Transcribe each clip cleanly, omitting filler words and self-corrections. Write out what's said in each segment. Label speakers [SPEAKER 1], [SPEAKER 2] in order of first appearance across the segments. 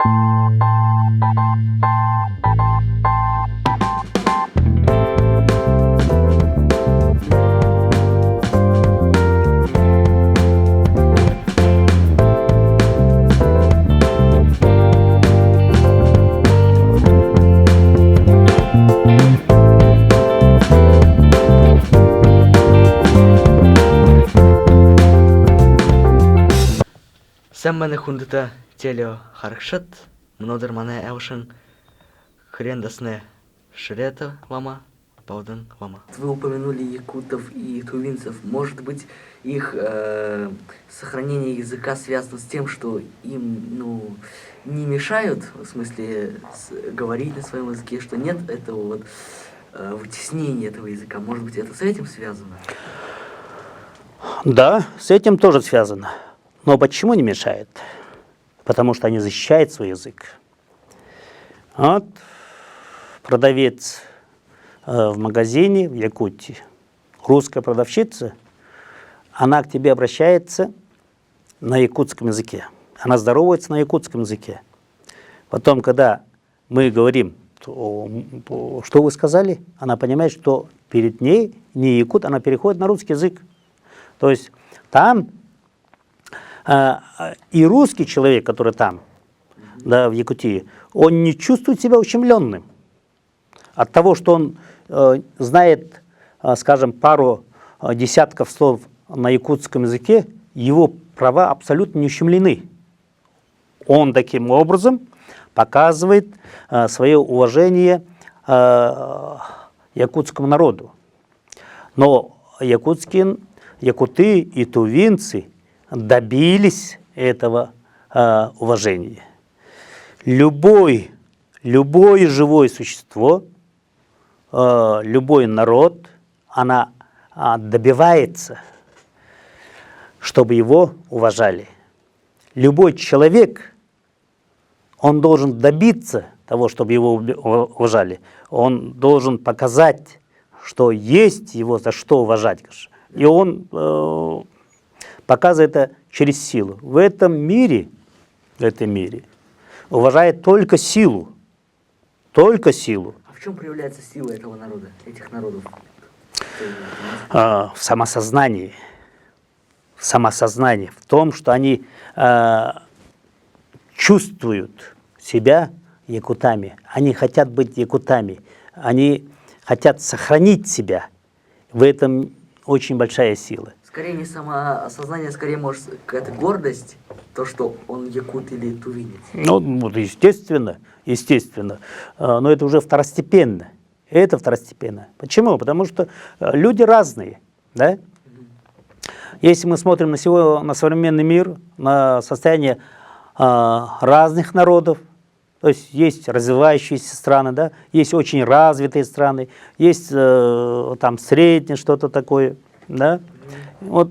[SPEAKER 1] Сам мене хундыта телео харкшат, мнодыр мане эвшин хрендасне шрета вама, паудын вама. Вы упомянули якутов и тувинцев. Может быть, их сохранение языка связано с тем, что им, не мешают, в смысле, говорить на своем языке, что нет этого вот вытеснения этого языка. Может быть, это с этим связано?
[SPEAKER 2] Да, с этим тоже связано. Но почему не мешает? Потому что они защищают свой язык. Вот продавец в магазине в Якутии, русская продавщица, она к тебе обращается на якутском языке. Она здоровается на якутском языке. Потом, когда мы говорим, что вы сказали, она понимает, что перед ней не якут, она переходит на русский язык. То есть там и русский человек, который там, да, в Якутии, он не чувствует себя ущемленным от того, что он знает, скажем, пару десятков слов на якутском языке, его права абсолютно не ущемлены. Он таким образом показывает свое уважение якутскому народу. Но якуты и тувинцы добились этого уважения. Любое живое существо, любой народ, она добивается, чтобы его уважали. Любой человек, он должен добиться того, чтобы его уважали. Он должен показать, что есть его за что уважать. И он показывает это через силу. В этом мире уважает только силу. Только силу.
[SPEAKER 1] А в чем проявляется сила этого народа, этих народов?
[SPEAKER 2] В самосознании. В самосознании. В том, что они чувствуют себя якутами. Они хотят быть якутами. Они хотят сохранить себя. В этом очень большая сила.
[SPEAKER 1] Скорее не самоосознание, скорее, может, какая-то гордость, то, что он якут или тувинец.
[SPEAKER 2] Вот естественно. Но это уже второстепенно. Это второстепенно. Почему? Потому что люди разные. Да? Если мы смотрим на современный мир, на состояние разных народов, то есть развивающиеся страны, да? Есть очень развитые страны, есть там среднее что-то такое. Да? Вот.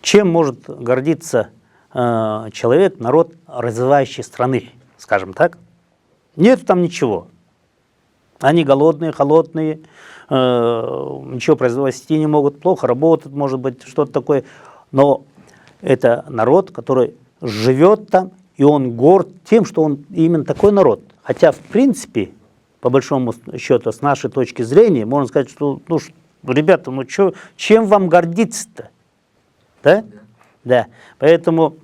[SPEAKER 2] Чем может гордиться человек, народ развивающей страны, скажем так? Нет там ничего. Они голодные, холодные, ничего произвести не могут, плохо работают, может быть, что-то такое. Но это народ, который живет там, и он горд тем, что он именно такой народ. Хотя, в принципе, по большому счету, с нашей точки зрения, можно сказать, что, ребята, чем вам гордиться-то? Да? Да. Поэтому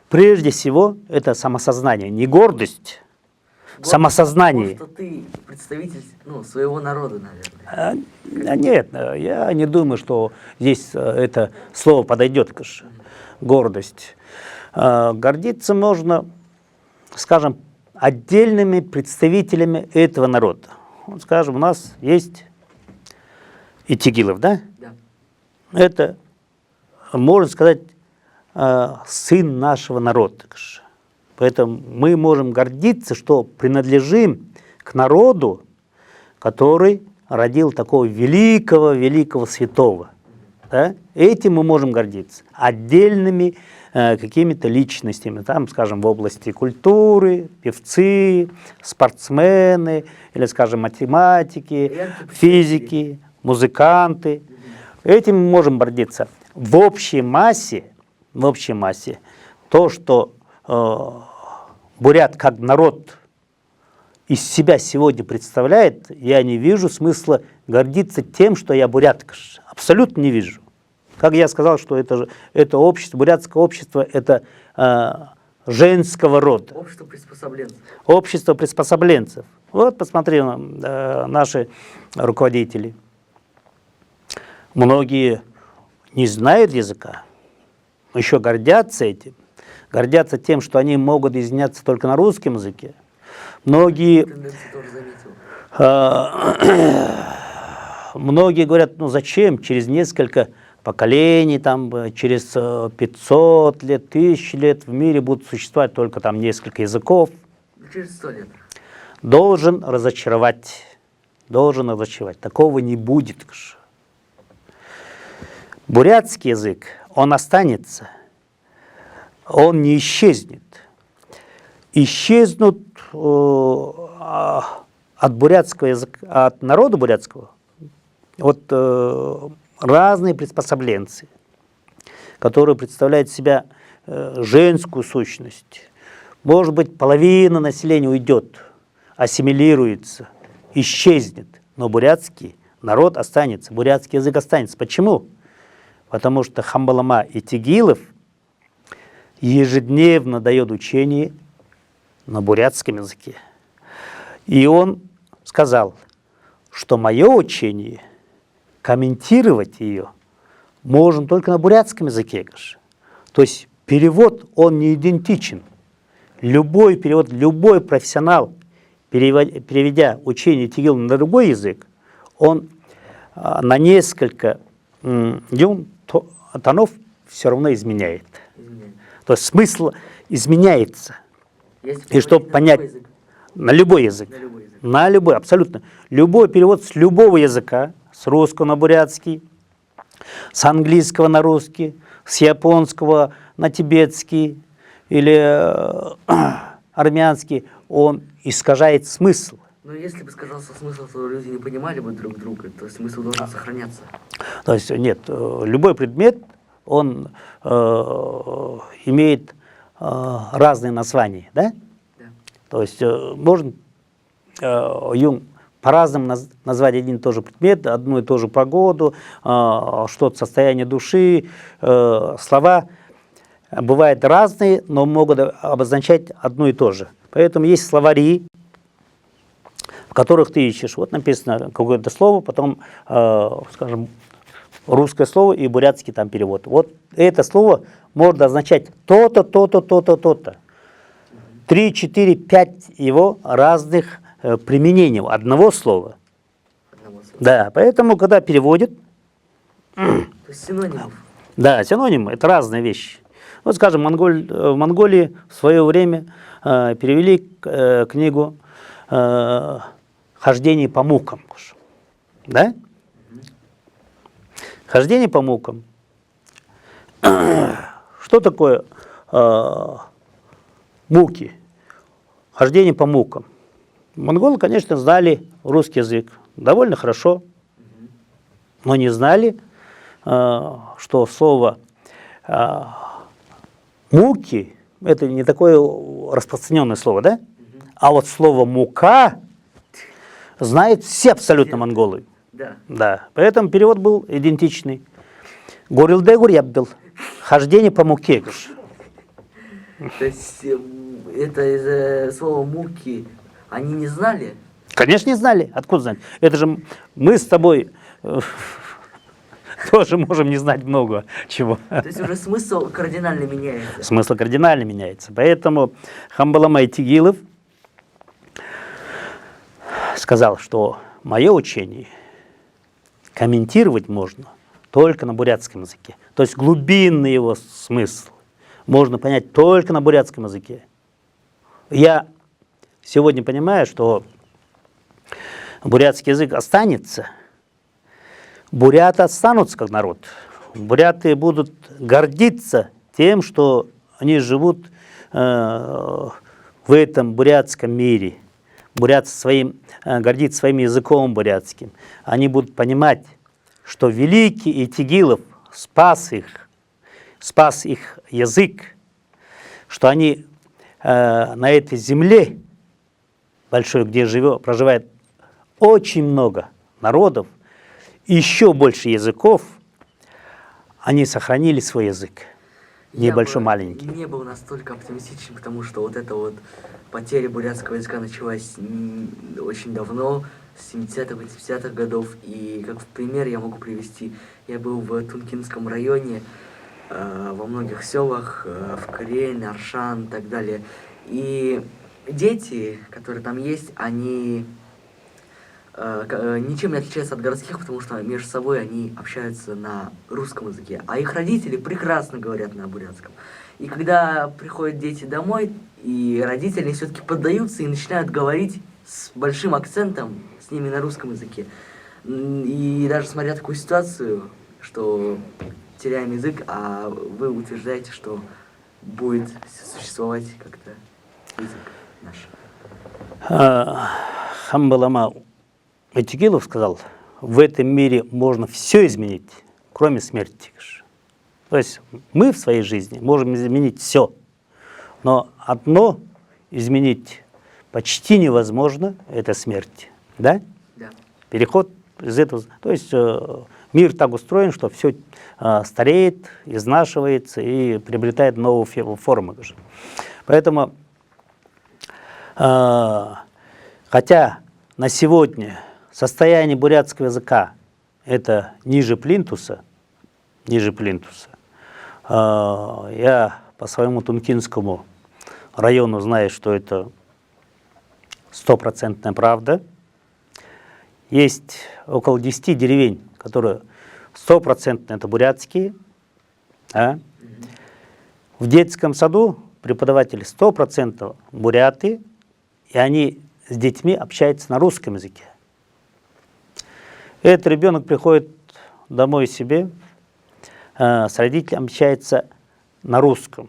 [SPEAKER 2] прежде всего это самосознание, не гордость, самосознание.
[SPEAKER 1] Потому что ты представитель своего народа, наверное.
[SPEAKER 2] Нет, я не думаю, что здесь это слово подойдет, гордость. Гордиться можно, скажем, отдельными представителями этого народа. Вот, скажем, у нас есть Итигилов, да?
[SPEAKER 1] Да.
[SPEAKER 2] Это, можно сказать, сын нашего народа. Поэтому мы можем гордиться, что принадлежим к народу, который родил такого великого святого. Да? Этим мы можем гордиться. Отдельными какими-то личностями, там, скажем, в области культуры, певцы, спортсмены, или, скажем, математики, физики, музыканты. Этим мы можем гордиться. В общей массе в общей массе, то, что бурят как народ из себя сегодня представляет, я не вижу смысла гордиться тем, что я бурят. Абсолютно не вижу. Как я сказал, что это общество, бурятское общество, это женского рода.
[SPEAKER 1] Общество приспособленцев.
[SPEAKER 2] Общество приспособленцев. Вот посмотри, наши руководители. Многие не знают языка, еще гордятся этим. Гордятся тем, что они могут изъясняться только на русском языке. Многие, многие говорят, ну зачем, через несколько поколений, там, через 500 лет, 1000 лет в мире будут существовать только там несколько языков.
[SPEAKER 1] Через 100 лет.
[SPEAKER 2] Должен разочаровать. Такого не будет. Бурятский язык, он останется, он не исчезнет. Исчезнут от бурятского языка, от народа бурятского, разные приспособленцы, которые представляют себя женскую сущность. Может быть, половина населения уйдет, ассимилируется, исчезнет, но бурятский народ останется, бурятский язык останется. Почему? Потому что Хамбалама и Тигилов ежедневно дает учение на бурятском языке. И он сказал, что мое учение, комментировать ее можно только на бурятском языке. То есть перевод, он не идентичен. Любой перевод, любой профессионал, переведя учение Тигила на другой язык, он на несколько тонов все равно изменяет. То есть смысл изменяется. И чтобы понять, на любой язык, на любой, абсолютно, любой перевод с любого языка, с русского на бурятский, с английского на русский, с японского на тибетский или армянский, он искажает смысл.
[SPEAKER 1] Но если бы сказался смысл, то люди не понимали бы друг друга, то есть смысл должен сохраняться.
[SPEAKER 2] То есть нет, любой предмет, он имеет разные названия, да?
[SPEAKER 1] Да.
[SPEAKER 2] То есть можно Юнг по-разному назвать один и тот же предмет, одну и ту же погоду, что-то состояние души, слова бывают разные, но могут обозначать одно и то же. Поэтому есть словари, в которых ты ищешь. Вот написано какое-то слово, потом, скажем, русское слово и бурятский там перевод. Вот это слово может означать то-то, то-то, то-то, то-то. 3, 4, 5 его разных применений одного слова. Да, поэтому, когда переводят...
[SPEAKER 1] То есть синонимов. Да,
[SPEAKER 2] синонимы – это разные вещи. Вот, скажем, в Монголии в свое время перевели книгу «Хождение по мукам». Да? Хождение по мукам. Что такое муки? Хождение по мукам. Монголы, конечно, знали русский язык довольно хорошо, но не знали, что слово муки – это не такое распространенное слово, да? А вот слово мука знают все абсолютно монголы. Да. Поэтому перевод был идентичный. Горилдегур ябдыл. Хождение по муке.
[SPEAKER 1] То есть это из слова муки они не знали?
[SPEAKER 2] Конечно, не знали. Откуда знать? Это же мы с тобой тоже можем не знать много чего.
[SPEAKER 1] То есть уже смысл кардинально меняется.
[SPEAKER 2] Смысл кардинально меняется. Поэтому Хамбалама Тигилов сказал, что мое учение комментировать можно только на бурятском языке. То есть глубинный его смысл можно понять только на бурятском языке. Я сегодня понимаю, что бурятский язык останется, буряты останутся как народ. Буряты будут гордиться тем, что они живут в этом бурятском мире. Бурят гордится своим языком бурятским. Они будут понимать, что великий Итигилов спас их спас их язык, что они на этой земле большой, где проживает очень много народов, еще больше языков, они сохранили свой язык. Небольшой, маленький.
[SPEAKER 1] Не был настолько оптимистичен, потому что вот эта вот потеря бурятского языка началась очень давно, с 70-х, 80-х годов. И как в пример я могу привести, я был в Тункинском районе, во многих селах, в Крень, Аршан и так далее. И дети, которые там есть, они ничем не отличаются от городских, потому что между собой они общаются на русском языке, а их родители прекрасно говорят на бурятском. И когда приходят дети домой, и родители все-таки поддаются и начинают говорить с большим акцентом с ними на русском языке. И даже смотря такую ситуацию, что теряем язык, а вы утверждаете, что будет существовать как-то язык наш.
[SPEAKER 2] Хамбалама Айтигилов сказал, в этом мире можно все изменить, кроме смерти. То есть мы в своей жизни можем изменить все, но одно изменить почти невозможно, это смерть. Да?
[SPEAKER 1] Да.
[SPEAKER 2] Переход из этого. То есть мир так устроен, что все стареет, изнашивается и приобретает новую форму. Поэтому, хотя на сегодня состояние бурятского языка это ниже плинтуса, я по своему Тункинскому району знаю, что это 100% правда. Есть около 10 деревень, которые 100% это бурятские. А? В детском саду преподаватели 100% буряты, и они с детьми общаются на русском языке. Этот ребенок приходит домой себе, с родителями общается на русском.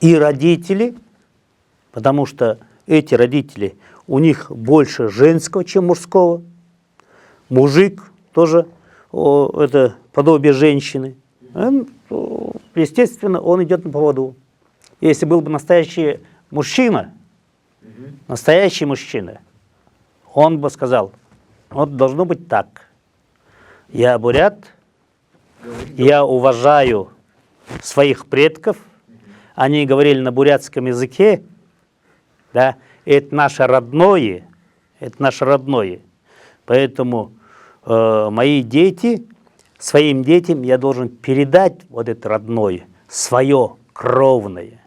[SPEAKER 2] И родители, потому что эти родители, у них больше женского, чем мужского. Мужик тоже это подобие женщины. Естественно, он идет на поводу. Если был бы настоящий мужчина, он бы сказал, вот должно быть так. Я бурят, я уважаю своих предков, они говорили на бурятском языке, да, это наше родное, Поэтому мои дети, своим детям я должен передать вот это родное, свое кровное.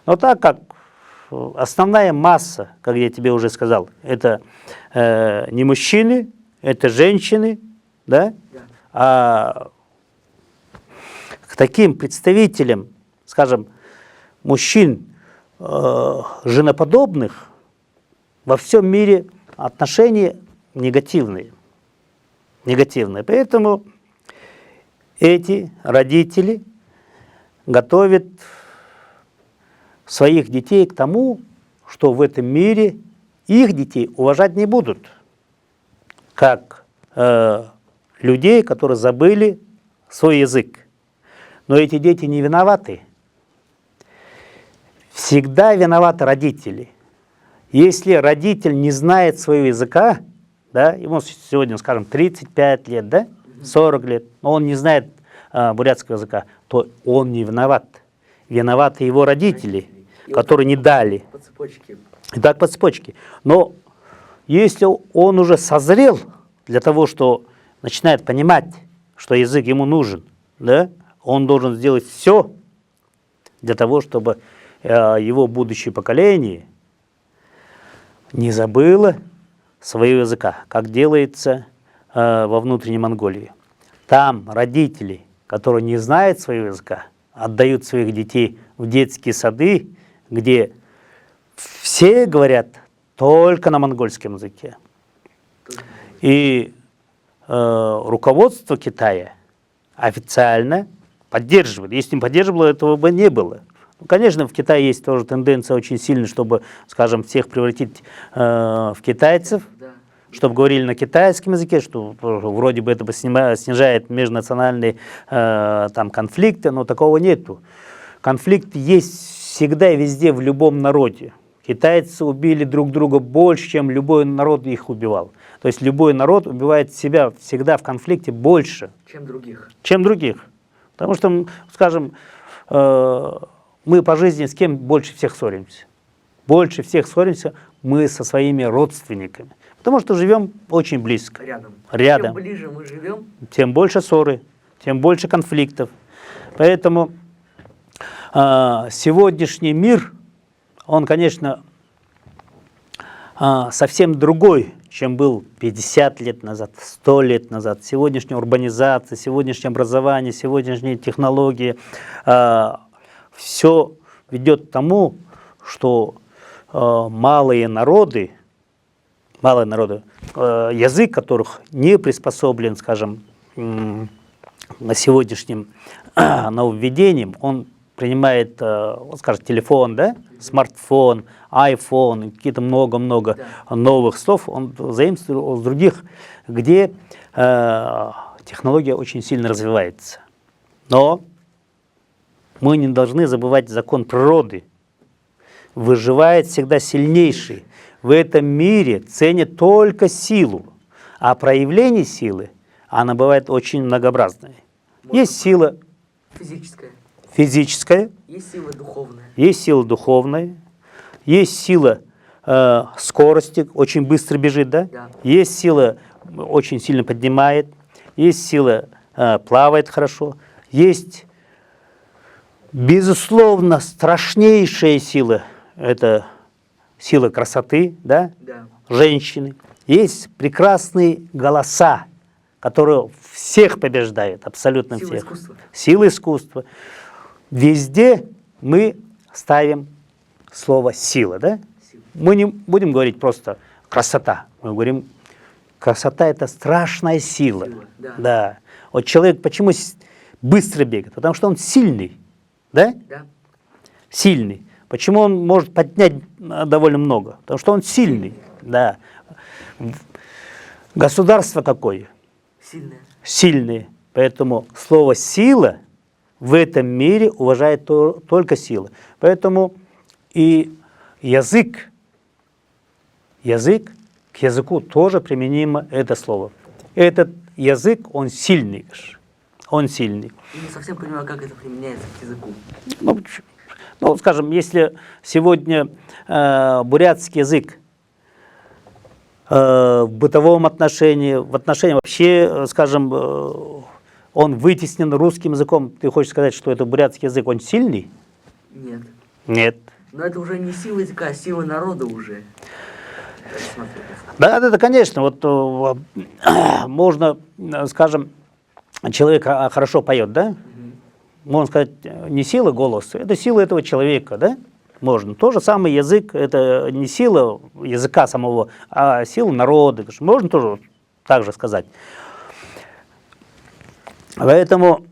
[SPEAKER 2] Но так как основная масса, как я тебе уже сказал, это не мужчины, это женщины, да? А к таким представителям, скажем, мужчин женоподобных во всем мире отношения негативные. Поэтому эти родители готовят своих детей к тому, что в этом мире их детей уважать не будут, как людей, которые забыли свой язык. Но эти дети не виноваты. Всегда виноваты родители. Если родитель не знает своего языка, да, ему сегодня, скажем, 35 лет, да, 40 лет, но он не знает бурятского языка, то он не виноват. Виноваты его родители, которые не дали.
[SPEAKER 1] По цепочке.
[SPEAKER 2] Так, по цепочке. Но если он уже созрел для того, что начинает понимать, что язык ему нужен, да, он должен сделать все для того, чтобы его будущее поколение не забыло своего языка, как делается во внутренней Монголии. Там родители, которые не знают своего языка, отдают своих детей в детские сады, где все говорят только на монгольском языке. И руководство Китая официально поддерживает. Если не поддерживало, этого бы не было. Ну, конечно, в Китае есть тоже тенденция очень сильная, чтобы, скажем, всех превратить в китайцев.
[SPEAKER 1] Да.
[SPEAKER 2] чтобы говорили на китайском языке, что вроде бы это бы снижает межнациональные там конфликты, но такого нету. Конфликт есть всегда и везде в любом народе. Китайцы убили друг друга больше, чем любой народ их убивал. То есть любой народ убивает себя всегда в конфликте больше,
[SPEAKER 1] Чем других.
[SPEAKER 2] чем других. Потому что, скажем, мы по жизни с кем больше всех ссоримся? Больше всех ссоримся мы со своими родственниками. Потому что живем очень близко.
[SPEAKER 1] Рядом. Чем ближе мы живем,
[SPEAKER 2] тем больше ссоры, тем больше конфликтов. Поэтому сегодняшний мир, он, конечно, совсем другой, чем был 50 лет назад, 100 лет назад. Сегодняшняя урбанизация, сегодняшнее образование, сегодняшние технологии, все ведет к тому, что малые народы, язык которых не приспособлен, скажем, на сегодняшним нововведением, он принимает, скажем, телефон, да, смартфон, iPhone, какие-то много-много новых слов, он заимствует с других, где технология очень сильно развивается. Но мы не должны забывать закон природы. Выживает всегда сильнейший. В этом мире ценят только силу, а проявление силы, она бывает очень многообразной. Есть сила физическая,
[SPEAKER 1] есть сила духовная.
[SPEAKER 2] Есть сила духовная, есть сила скорости, очень быстро бежит, да? Есть сила, очень сильно поднимает, есть сила плавает хорошо, есть, безусловно, страшнейшая сила, это сила красоты, да? Женщины. Есть прекрасные голоса, которые всех побеждают, абсолютно
[SPEAKER 1] сила
[SPEAKER 2] всех.
[SPEAKER 1] Искусства.
[SPEAKER 2] Сила искусства. Везде мы ставим слово «сила», да? Мы не будем говорить просто «красота», мы говорим «красота» — это страшная сила. Да. Вот человек почему быстро бегает? Потому что он сильный, да? Сильный. Почему он может поднять довольно много? Потому что он сильный, да. Государство какое? Сильное. Поэтому слово «сила» в этом мире уважает только сила. Поэтому и язык, к языку тоже применимо это слово. Этот язык, он сильный. Он сильный.
[SPEAKER 1] Я не совсем понимаю, как это применяется к языку.
[SPEAKER 2] Ну, скажем, если сегодня бурятский язык в бытовом отношении, в отношении вообще, скажем, он вытеснен русским языком, ты хочешь сказать, что это бурятский язык, он сильный?
[SPEAKER 1] Нет.
[SPEAKER 2] Нет.
[SPEAKER 1] Но это уже не сила языка, а сила народа уже.
[SPEAKER 2] Да, это, конечно, вот можно, скажем, человек хорошо поет, да? Можно сказать, не сила голоса, это сила этого человека, да? Можно. То же самое язык, это не сила языка самого, а сила народа. Можно тоже так же сказать. Поэтому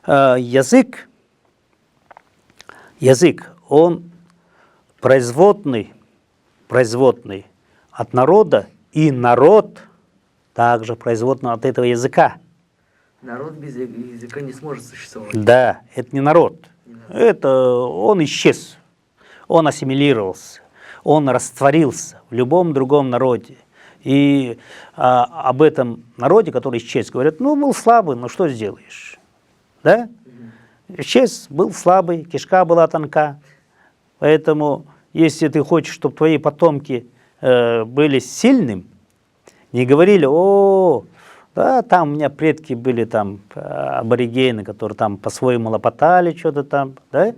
[SPEAKER 2] язык, он производный от народа, и народ также производный от этого языка.
[SPEAKER 1] Народ без языка не сможет существовать.
[SPEAKER 2] Да, это не народ. Это он исчез, он ассимилировался, он растворился в любом другом народе. И об этом народе, который исчез, говорят, ну, был слабый, ну что сделаешь? Да? Исчез, был слабый, кишка была тонка. Поэтому, если ты хочешь, чтобы твои потомки были сильными, не говорили, да, там у меня предки были там аборигены, которые там по-своему лопотали что-то там, да?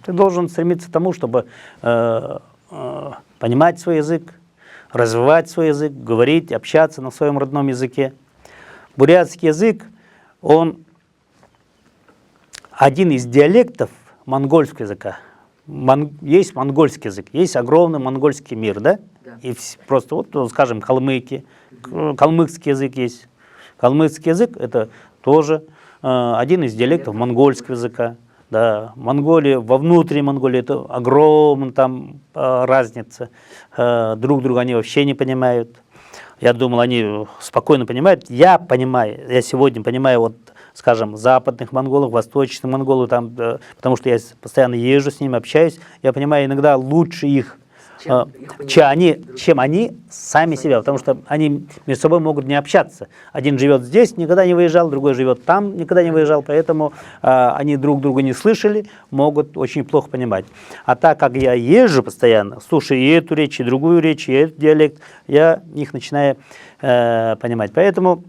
[SPEAKER 2] Ты должен стремиться к тому, чтобы понимать свой язык, развивать свой язык, говорить, общаться на своем родном языке. Бурятский язык, он один из диалектов монгольского языка. Есть монгольский язык, есть огромный монгольский мир, да? И просто, вот, скажем, калмыки, калмыцкий язык есть. Калмыцкий язык – это тоже один из диалектов монгольского языка. Да, Монголия, во внутренней Монголии это огромная там разница. Друг друга они вообще не понимают. Я думал, они спокойно понимают. Я понимаю, я сегодня понимаю, вот, скажем, западных монголов, восточных монголов, там, потому что я постоянно езжу с ними, общаюсь. Я понимаю иногда лучше их, чем они сами себя, потому что они между собой могут не общаться. Один живет здесь, никогда не выезжал, другой живет там, никогда не выезжал, поэтому они друг друга не слышали, могут очень плохо понимать. А так как я езжу постоянно, слушаю и эту речь, и другую речь, и этот диалект, я их начинаю понимать. Поэтому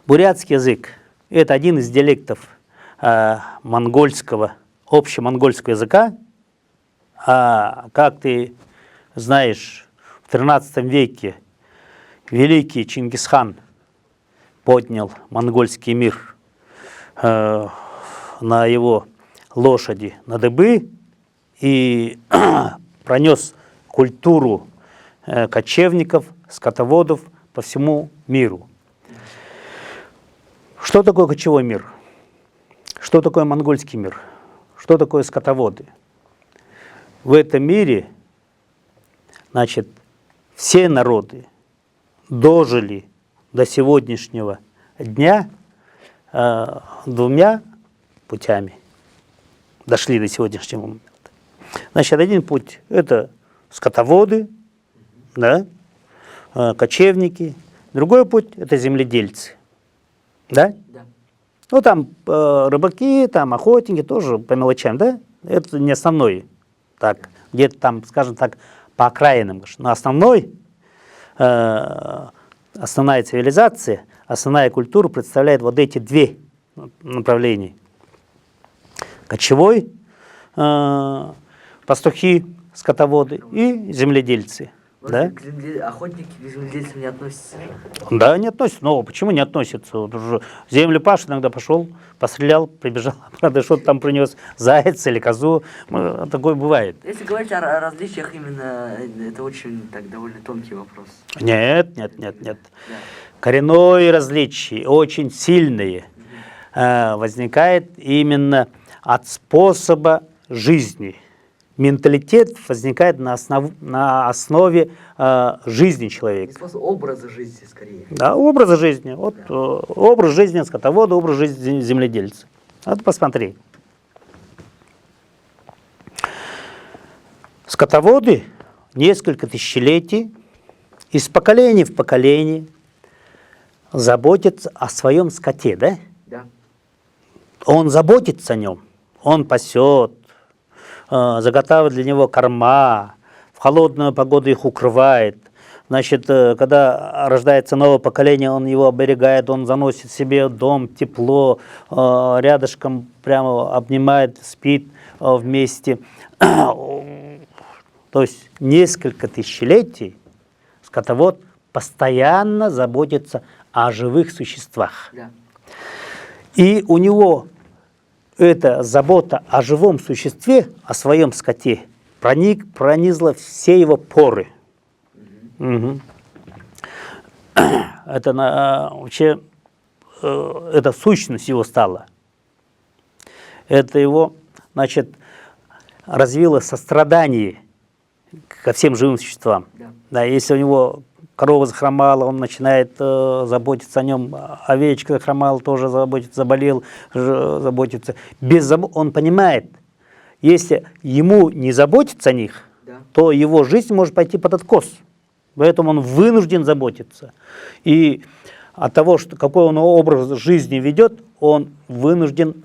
[SPEAKER 2] бурятский язык – это один из диалектов монгольского, общемонгольского языка. А как ты знаешь, в XIII веке великий Чингисхан поднял монгольский мир на его лошади на дыбы и пронес культуру кочевников, скотоводов по всему миру. Что такое кочевой мир? Что такое монгольский мир? Что такое скотоводы? В этом мире, значит, все народы дожили до сегодняшнего дня двумя путями. Дошли до сегодняшнего момента. Значит, один путь – это скотоводы, да, кочевники. Другой путь – это земледельцы. Да?
[SPEAKER 1] Да.
[SPEAKER 2] Ну, там рыбаки, там охотники тоже по мелочам, да? Это не основной. Так, где-то там, скажем так, по окраинам. Но основная цивилизация, основная культура представляет вот эти две направления. Кочевой, пастухи, скотоводы и земледельцы. Да?
[SPEAKER 1] Охотники к земледельцам не относятся?
[SPEAKER 2] Да, не относятся. Но почему не относятся? Вот уже землю паш иногда пошел, пострелял, прибежал, правда, что-то там принес, заяц или козу. Такое бывает.
[SPEAKER 1] Если говорить о различиях именно, это очень так довольно тонкий вопрос.
[SPEAKER 2] Нет. Да. Коренные различия, очень сильные, возникает именно от способа жизни. Менталитет возникает на основе жизни человека.
[SPEAKER 1] Способ образа жизни, скорее.
[SPEAKER 2] Да, образа жизни. Вот, да. Образ жизни скотовода, образ жизни земледельца. Вот посмотри. Скотоводы несколько тысячелетий из поколения в поколение заботятся о своем скоте, да?
[SPEAKER 1] Да.
[SPEAKER 2] Он заботится о нем, он пасет, заготавливает для него корма, в холодную погоду их укрывает. Значит, когда рождается новое поколение, он его оберегает, он заносит себе дом, тепло, рядышком прямо обнимает, спит вместе. То есть несколько тысячелетий скотовод постоянно заботится о живых существах.
[SPEAKER 1] Да.
[SPEAKER 2] И у него эта забота о живом существе, о своем скоте, пронизла все его поры. Угу. Это вообще это сущность его стала. Это его, значит, развило сострадание ко всем живым существам.
[SPEAKER 1] Да.
[SPEAKER 2] Да, если у него корова захромала, он начинает заботиться о нем, овечка захромала, тоже заботится, заболел, заботится. Он понимает, если ему не заботиться о них, да, то его жизнь может пойти под откос. Поэтому он вынужден заботиться. И от того, что, какой он образ жизни ведет, он вынужден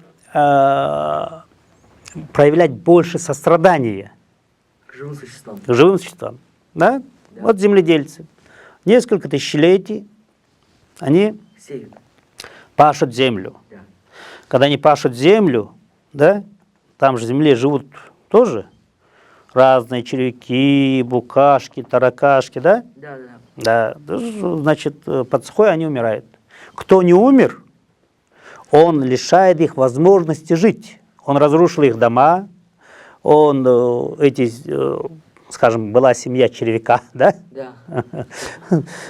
[SPEAKER 2] проявлять больше сострадания
[SPEAKER 1] к живым существам.
[SPEAKER 2] К живым существам. Да? Да. Вот земледельцы. Несколько тысячелетий они
[SPEAKER 1] сеют,
[SPEAKER 2] пашут землю.
[SPEAKER 1] Да.
[SPEAKER 2] Когда они пашут землю, да, там же в земле живут тоже разные червяки, букашки, таракашки, да?
[SPEAKER 1] Да, да.
[SPEAKER 2] Да. Значит, под сухой они умирают. Кто не умер, он лишает их возможности жить. Он разрушил их дома, он эти скажем, была семья червяка, да?
[SPEAKER 1] Да.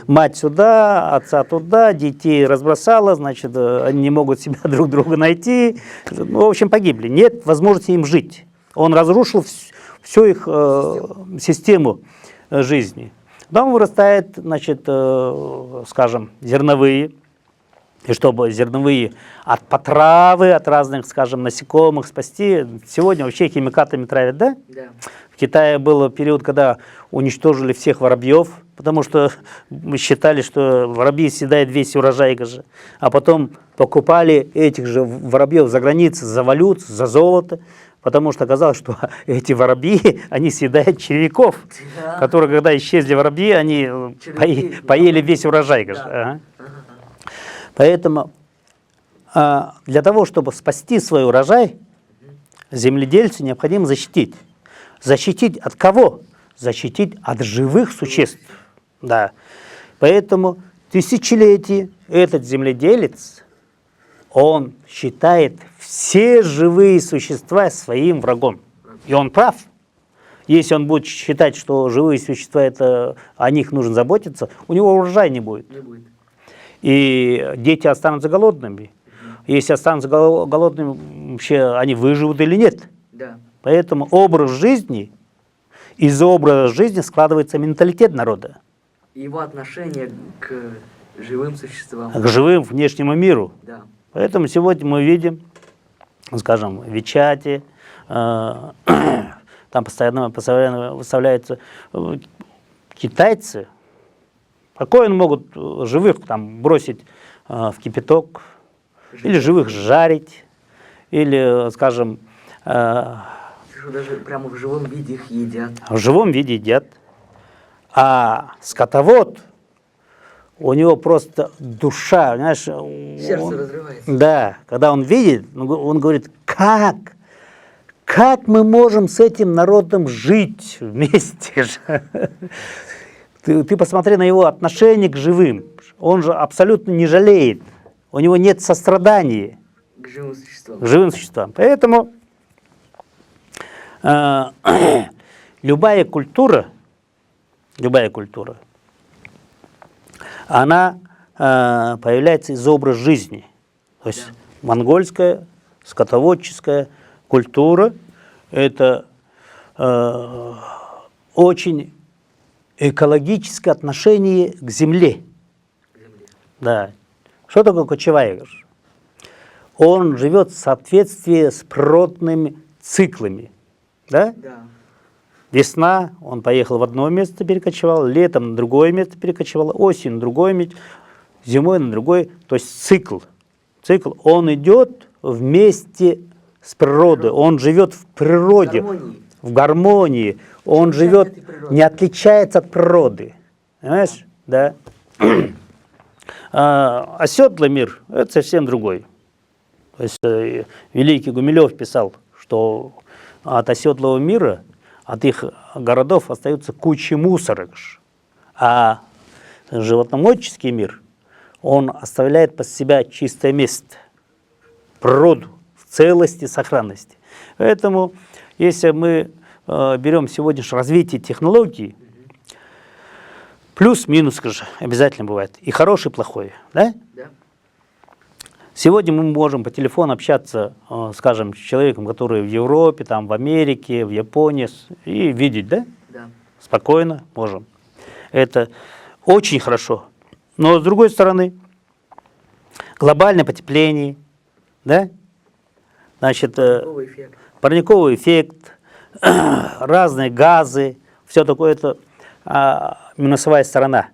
[SPEAKER 2] Мать сюда, отца туда, детей разбросала, значит, они не могут себя друг друга найти. Ну, в общем, погибли. Нет возможности им жить. Он разрушил всю их систему жизни. Потом вырастает, значит, скажем, зерновые. И чтобы зерновые от потравы, от разных, скажем, насекомых спасти, сегодня вообще химикатами травят, да?
[SPEAKER 1] Да.
[SPEAKER 2] В Китае был период, когда уничтожили всех воробьев, потому что мы считали, что воробьи съедают весь урожай. А потом покупали этих же воробьев за границей за валюту, за золото, потому что оказалось, что эти воробьи, они съедают червяков,
[SPEAKER 1] Да.
[SPEAKER 2] которые, когда исчезли воробьи, они поели весь урожай.
[SPEAKER 1] Да.
[SPEAKER 2] Ага. Поэтому для того, чтобы спасти свой урожай, земледельцу необходимо защитить. Защитить от кого? Защитить от живых существ. Да. Поэтому тысячелетия этот земледелец, он считает все живые существа своим врагом. И он прав. Если он будет считать, что живые существа, это, о них нужно заботиться, у него урожая не будет.
[SPEAKER 1] Не будет.
[SPEAKER 2] И дети останутся голодными. Если останутся голодными, вообще они выживут или нет.
[SPEAKER 1] Да.
[SPEAKER 2] Поэтому образ жизни, из образа жизни складывается менталитет народа.
[SPEAKER 1] Его отношение к живым существам.
[SPEAKER 2] К живым внешнему миру.
[SPEAKER 1] Да.
[SPEAKER 2] Поэтому сегодня мы видим, скажем, в Вичате, там постоянно выставляются китайцы. Какое они могут живых там бросить в кипяток, или живых жарить, или, скажем,
[SPEAKER 1] Даже прямо в живом виде их едят.
[SPEAKER 2] в живом виде едят. А скотовод, у него просто душа, знаешь,
[SPEAKER 1] Сердце разрывается.
[SPEAKER 2] да, когда он видит, он говорит, как мы можем с этим народом жить вместе же? Ты посмотри на его отношение к живым. Он же абсолютно не жалеет. У него нет сострадания
[SPEAKER 1] К живым существам.
[SPEAKER 2] к живым существам. Поэтому любая культура, она появляется из образа жизни. То есть монгольская, скотоводческая культура – это очень экологическое отношение к земле. Да. Что такое кочевая? Он живет в соответствии с природными циклами. Да?
[SPEAKER 1] Да.
[SPEAKER 2] Весна, он поехал в одно место, перекочевал, летом на другое место перекочевал, осенью на другое место, зимой на другое. То есть цикл. Цикл, он идет вместе с природой, он живет в природе, в гармонии. Он живет, не отличается от природы. Понимаешь? Да. Оседлый мир – это совсем другой. То есть великий Гумилев писал, что от оседлого мира, от их городов остаются кучи мусора. А животноводческий мир, он оставляет после себя чистое место, природу в целости, сохранности. Поэтому, если мы берем сегодняшнее развитие технологий, плюс-минус, скажи, обязательно бывает. И хорошее, и плохое. Да?
[SPEAKER 1] Да.
[SPEAKER 2] Сегодня мы можем по телефону общаться, скажем, с человеком, который в Европе, там, в Америке, в Японии, и видеть, да?
[SPEAKER 1] Да.
[SPEAKER 2] Спокойно можем. Это очень хорошо. Но с другой стороны, глобальное потепление, да? Значит,
[SPEAKER 1] Такой эффект.
[SPEAKER 2] парниковый эффект, разные газы, все такое, это минусовая сторона.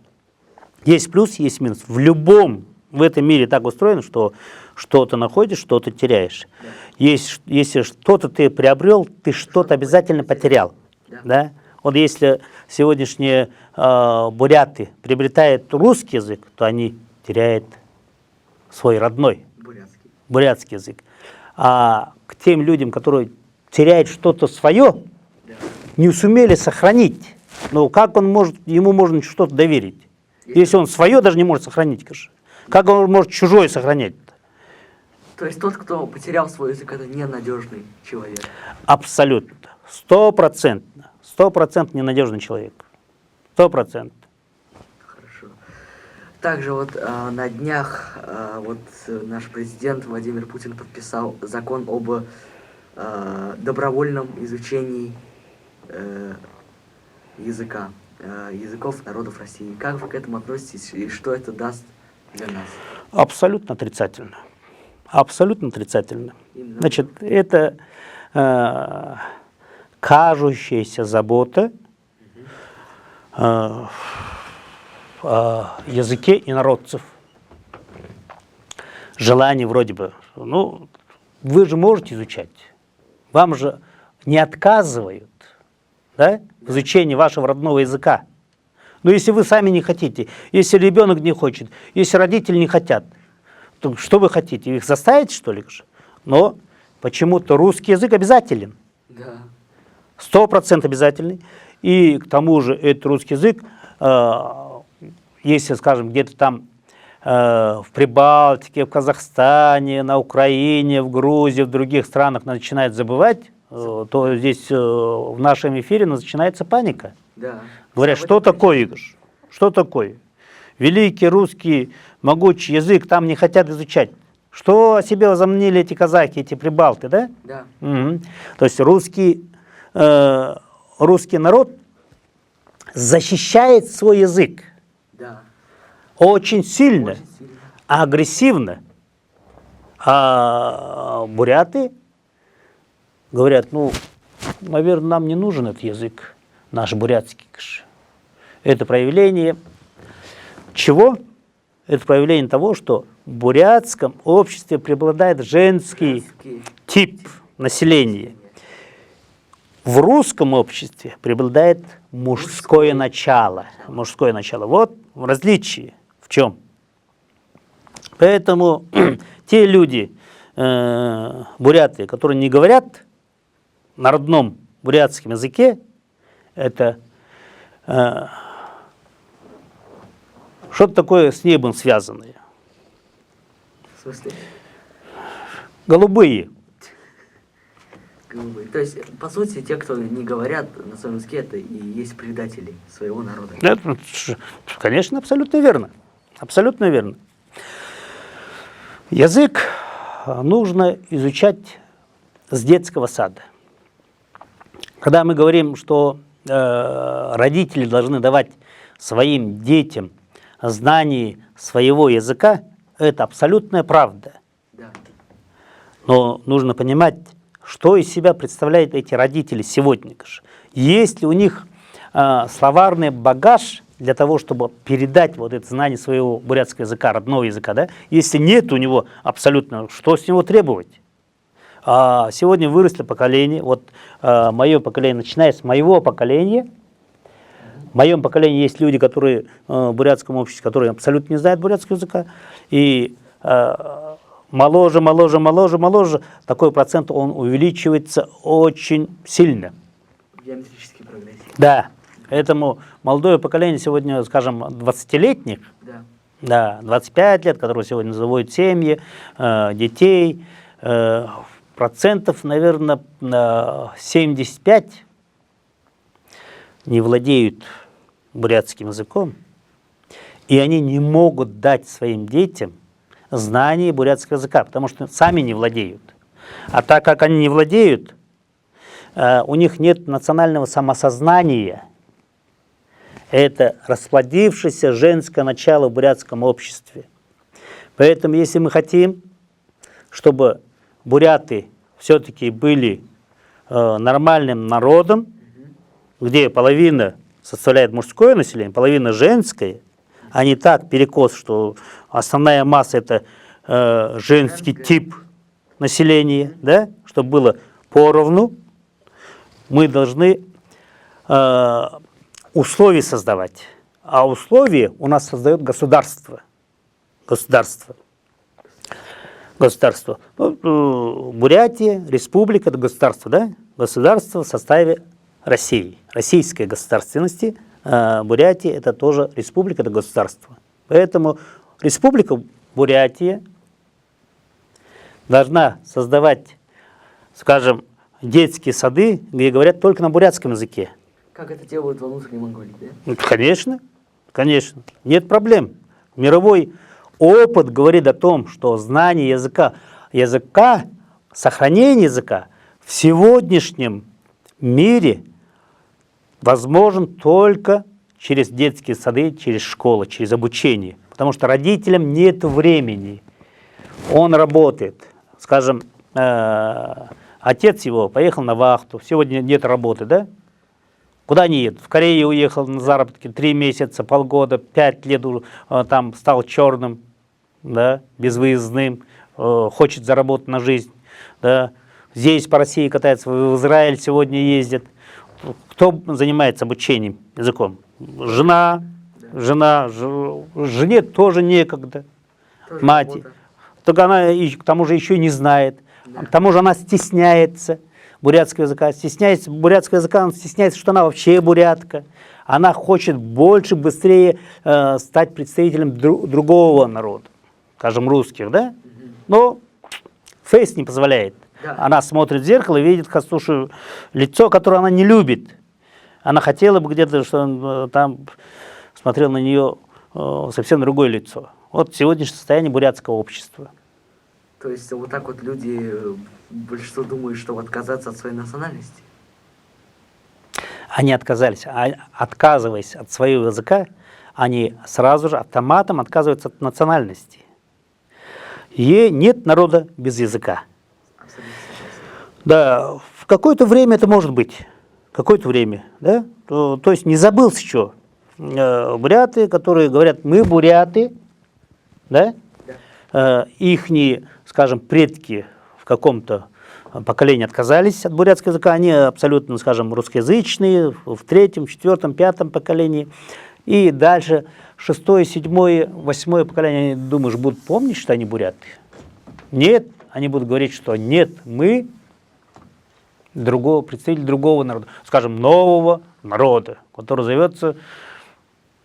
[SPEAKER 2] Есть плюс, есть минус. В этом мире так устроено, что что-то находишь, что-то теряешь.
[SPEAKER 1] Да.
[SPEAKER 2] Если что-то ты приобрел, ты что-то обязательно потерял.
[SPEAKER 1] Да.
[SPEAKER 2] Да? Вот если сегодняшние буряты приобретают русский язык, то они теряют свой родной бурятский язык. А к тем людям, которые теряют что-то свое,
[SPEAKER 1] Да.
[SPEAKER 2] не сумели сохранить, ну как ему можно что-то доверить? Если он свое даже не может сохранить, конечно. Как он может чужое сохранять?
[SPEAKER 1] То есть тот, кто потерял свой язык, это ненадежный человек.
[SPEAKER 2] Абсолютно. 100%. 100% ненадежный человек. 100%.
[SPEAKER 1] Хорошо. Также вот на днях наш президент Владимир Путин подписал закон об добровольном изучении языков народов России. Как вы к этому относитесь и что это даст для нас?
[SPEAKER 2] Абсолютно отрицательно. Абсолютно отрицательно.
[SPEAKER 1] Именно.
[SPEAKER 2] Значит, это кажущаяся забота о языке инородцев. Желание вроде бы, ну, вы же можете изучать, вам же не отказывают, да, в изучении вашего родного языка. Но если вы сами не хотите, если ребенок не хочет, если родители не хотят, то что вы хотите, их заставить, что ли? Но почему-то русский язык обязателен.
[SPEAKER 1] Да.
[SPEAKER 2] 100% обязательный. И к тому же этот русский язык, если, скажем, где-то там в Прибалтике, в Казахстане, на Украине, в Грузии, в других странах начинают забывать, то здесь в нашем эфире начинается паника.
[SPEAKER 1] Да.
[SPEAKER 2] Говорят, что такое, Игорь? Что такое? Великий русский могучий язык там не хотят изучать. Что о себе возомнили эти казахи, эти прибалты, да?
[SPEAKER 1] Да.
[SPEAKER 2] Угу. То есть русский народ защищает свой язык.
[SPEAKER 1] Да.
[SPEAKER 2] Очень сильно,
[SPEAKER 1] Очень сильно.
[SPEAKER 2] агрессивно. А буряты говорят, ну, наверное, нам не нужен этот язык, наш бурятский. Это проявление чего? Это проявление того, что в бурятском обществе преобладает женский тип населения. В русском обществе преобладает мужское начало. Мужское начало. Вот различие в чем. Поэтому те люди, буряты, которые не говорят на родном бурятском языке, это что-то такое с небом связанное.
[SPEAKER 1] В смысле?
[SPEAKER 2] Голубые.
[SPEAKER 1] Голубые. То есть, по сути, те, кто не говорят на своем языке, это и есть предатели своего народа.
[SPEAKER 2] Это, конечно, абсолютно верно. Абсолютно верно. Язык нужно изучать с детского сада. Когда мы говорим, что родители должны давать своим детям знание своего языка, это абсолютная правда.
[SPEAKER 1] Да.
[SPEAKER 2] Но нужно понимать, что из себя представляют эти родители сегодня. Есть ли у них словарный багаж для того, чтобы передать вот это знание своего бурятского языка, родного языка, да? Если нет у него абсолютно, что с него требовать? Сегодня выросло поколение, вот мое поколение, начиная с моего поколения, в моем поколении есть люди, которые в бурятском обществе, которые абсолютно не знают бурятского языка, и моложе, такой процент он увеличивается очень сильно.
[SPEAKER 1] Геометрический прогресс.
[SPEAKER 2] Да, поэтому молодое поколение сегодня, скажем, 20-летних, да, 25 лет, которые сегодня заводят семьи, детей, процентов, наверное, 75 не владеют бурятским языком, и они не могут дать своим детям знание бурятского языка, потому что сами не владеют. А так как они не владеют, у них нет национального самосознания. Это расплодившееся женское начало в бурятском обществе. Поэтому, если мы хотим, чтобы буряты все-таки были нормальным народом, где половина составляет мужское население, половина женское, а не так перекос, что основная масса это женский тип населения, да, чтобы было поровну, мы должны условия создавать. А условия у нас создает государство. Государство. Ну, Бурятия, республика, это государство, да? Государство в составе России, российской государственности. Бурятия это тоже республика, это государство. Поэтому республика Бурятия должна создавать, скажем, детские сады, где говорят только на бурятском языке.
[SPEAKER 1] Как это делают во внутренней Монголии, да?
[SPEAKER 2] Ну, конечно, конечно, нет проблем. Мировой опыт говорит о том, что знание языка, сохранение языка в сегодняшнем мире возможен только через детские сады, через школы, через обучение. Потому что родителям нет времени. Он работает. Скажем, отец его поехал на вахту, сегодня нет работы, да? Куда они едут? В Корею уехал на заработки 3 месяца, полгода, 5 лет там стал черным, да, безвыездным, хочет заработать на жизнь. Да. Здесь по России катается, в Израиль сегодня ездит. Кто занимается обучением языком? Жена, жене тоже некогда.
[SPEAKER 1] Тоже
[SPEAKER 2] Мать.
[SPEAKER 1] работа.
[SPEAKER 2] Так она к тому же еще не знает. К тому же она стесняется бурятского языка. Стесняется бурятского языка, она стесняется, что она вообще бурятка. Она хочет больше, быстрее стать представителем другого народа, скажем, русских, да? Но фейс не позволяет.
[SPEAKER 1] Да.
[SPEAKER 2] Она смотрит в зеркало и видит Костушу лицо, которое она не любит. Она хотела бы где-то, что он там смотрел на нее совсем другое лицо. Вот сегодняшнее состояние бурятского общества.
[SPEAKER 1] То есть вот так вот люди, большинство думают, что отказаться от своей национальности.
[SPEAKER 2] Они отказались, отказываясь от своего языка, они сразу же автоматом отказываются от национальности. И нет народа без языка.
[SPEAKER 1] Абсолютно согласен.
[SPEAKER 2] Да, в какое-то время это может быть, какое-то время, да? То есть не забылся что. Буряты, которые говорят, мы буряты, да? Ихние, скажем, предки в каком-то поколении отказались от бурятского языка, они абсолютно, скажем, русскоязычные, в 3-м, 4-м, 5-м поколении. И дальше 6-е, 7-е, 8-е поколение, думаешь, будут помнить, что они буряты? Нет, они будут говорить, что нет, мы представитель другого народа, скажем, нового народа, который зовется,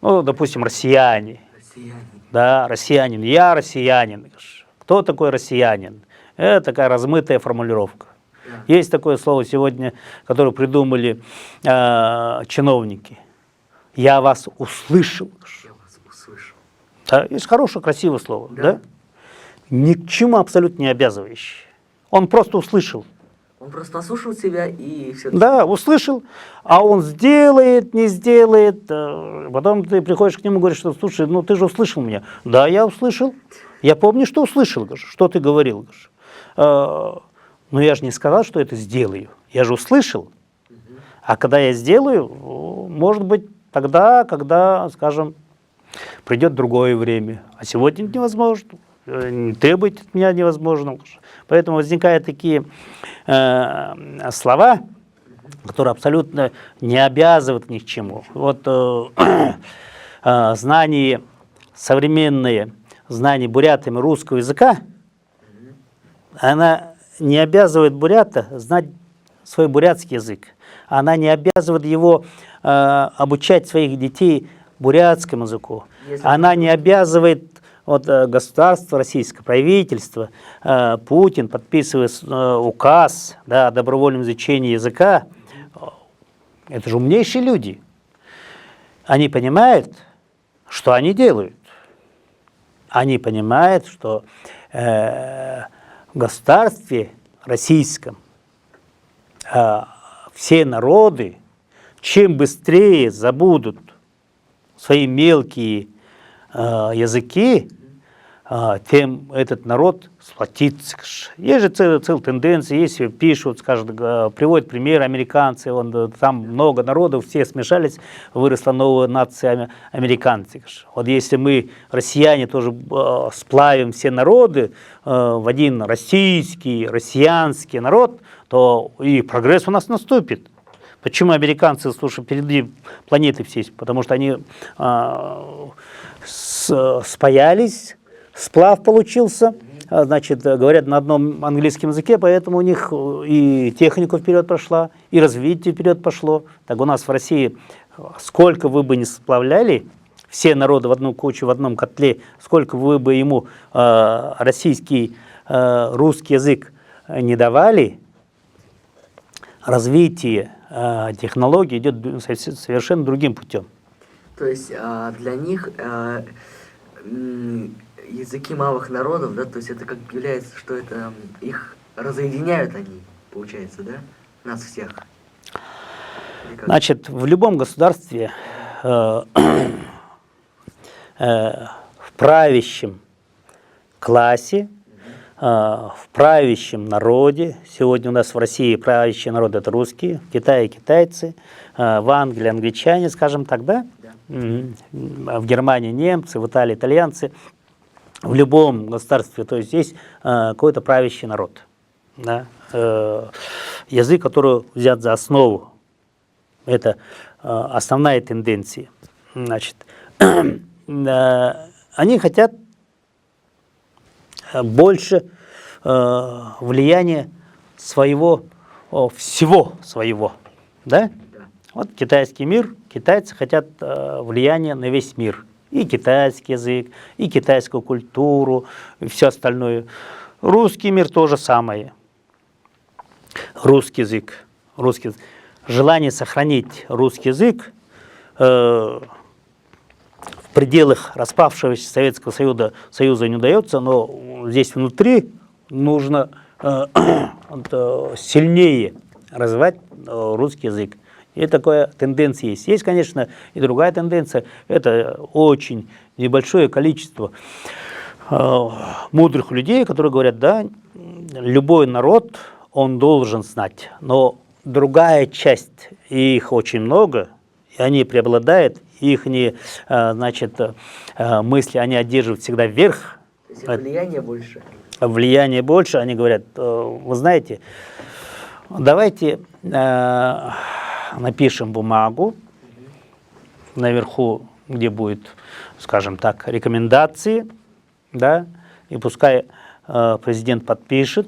[SPEAKER 2] ну, допустим, россияне.
[SPEAKER 1] Россияне.
[SPEAKER 2] Да, россиянин, я россиянин. Кто такой россиянин? Это такая размытая формулировка.
[SPEAKER 1] Да.
[SPEAKER 2] Есть такое слово сегодня, которое придумали чиновники. Я вас услышал.
[SPEAKER 1] Я вас услышал.
[SPEAKER 2] Да, есть хорошее, красивое слово.
[SPEAKER 1] Да.
[SPEAKER 2] Да? Ни к чему абсолютно не обязывающее. Он просто услышал.
[SPEAKER 1] Он просто послушал тебя и все.
[SPEAKER 2] Да, услышал, а он сделает, не сделает. Потом ты приходишь к нему и говоришь, что слушай, ну ты же услышал меня. Да, я услышал. Я помню, что услышал. Что ты говорил. Но я же не сказал, что это сделаю. Я же услышал. А когда я сделаю, может быть, тогда, когда, скажем, придет другое время. А сегодня невозможно. Требовать от меня невозможно. Поэтому возникают такие слова, которые абсолютно не обязывают ни к чему. Вот современные знания бурятами русского языка, она не обязывает бурята знать свой бурятский язык. Она не обязывает его обучать своих детей бурятскому языку. Она не обязывает государство российское, правительство, Путин подписывает указ, да, о добровольном изучении языка. Это же умнейшие люди. Они понимают, что они делают. Они понимают, что в государстве российском все народы, чем быстрее забудут свои мелкие языки, тем этот народ сплотится. Есть же целая тенденция, если пишут, скажут, приводят примеры американцы, там много народов, все смешались, выросла новая нация американцы. Вот если мы, россияне, тоже сплавим все народы в один россиянский народ, то и прогресс у нас наступит. Почему американцы, слушай, впереди планеты все? Потому что они спаялись, сплав получился, значит, говорят на одном английском языке, поэтому у них и техника вперед пошла, и развитие вперед пошло. Так у нас в России, сколько вы бы не сплавляли, все народы в одну кучу, в одном котле, сколько вы бы ему русский язык не давали, развитие технология идет совершенно другим путем.
[SPEAKER 1] То есть для них языки малых народов, да, то есть это как является, что это их разъединяют они, получается, да, нас всех.
[SPEAKER 2] Значит, в любом государстве, в правящем классе, в правящем народе, сегодня у нас в России правящий народ это русские, в Китае китайцы, в Англии англичане, скажем так, да? В Германии немцы, в Италии итальянцы, в любом государстве, то есть есть какой-то правящий народ, да? Язык, который взят за основу, это основная тенденция. Значит, они хотят больше влияния своего, всего своего, да? Вот китайский мир, китайцы хотят влияния на весь мир. И китайский язык, и китайскую культуру, и все остальное. Русский мир то же самое. Русский язык. Желание сохранить русский язык в пределах распавшегося Советского Союза не удается, но здесь внутри нужно сильнее развивать русский язык. И такая тенденция есть. Есть, конечно, и другая тенденция. Это очень небольшое количество мудрых людей, которые говорят, да, любой народ, он должен знать. Но другая часть, их очень много, и они преобладают, их значит, мысли, они одерживают всегда вверх.
[SPEAKER 1] То есть влияние больше?
[SPEAKER 2] Влияние больше. Они говорят, вы знаете, давайте напишем бумагу, наверху, где будет, скажем так, рекомендации, да, и пускай президент подпишет,